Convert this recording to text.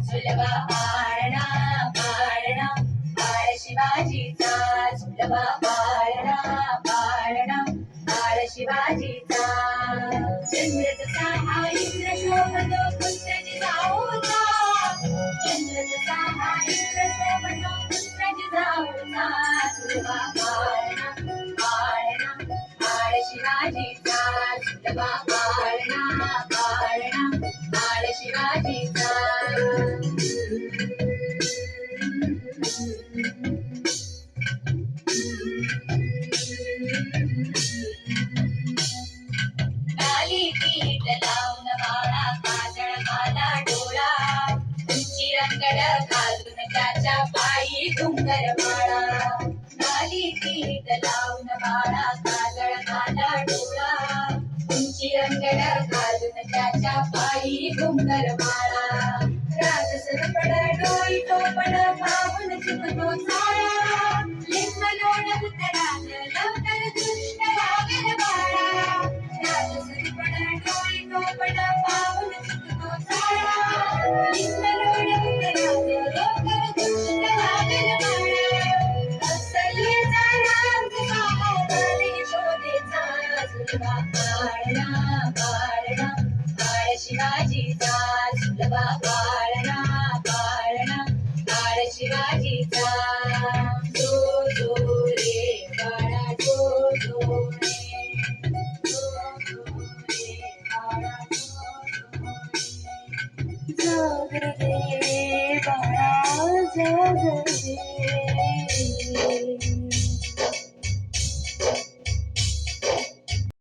झुलवा पाळणा पाळणा बाळ शिवाजीचा झुलवा पाळणा पाळणा बाळ शिवाजीचा चंद्र जसा हा इंद्र शोभतो पुत्र जिजाऊचा चंद्र जसा हा इंद्र शोभतो पुत्र जिजाऊचा झुलवा पाळणा पाळणा बाळ शिवाजीचा झुलवा पाळणा पाळणा बाळ शिवाजीचा लाली पीठ लावून बाळा काजळ घाला डोळा उंची रंगड घालून त्याच्या पायी घुंगर माळा लाली पीठ लावून बाळा काजळ घाला डोळा उंची रंगड घालून त्याच्या पायी घुंगर माळा राज सरपड डोई टोपड पाहून चुकतो साळा लिंब लोण उतराल लवकर दृष्ट लागल बाळा राज सरपड डोई टोपड पाहून चुकतो साळा लिंब लोण उतराल लवकर दृष्ट लागल बाळा असलेचा राज सावधानी शोधेचा झुलवा पाळणा पाळणा बाळ शिवाजीचा झुलवा पाळणा पाळणा बाळ शिवाजीचा जो जो रे बाळा जो जो रे जो जो रे बाळा जो जो रे जग रे बाळा जग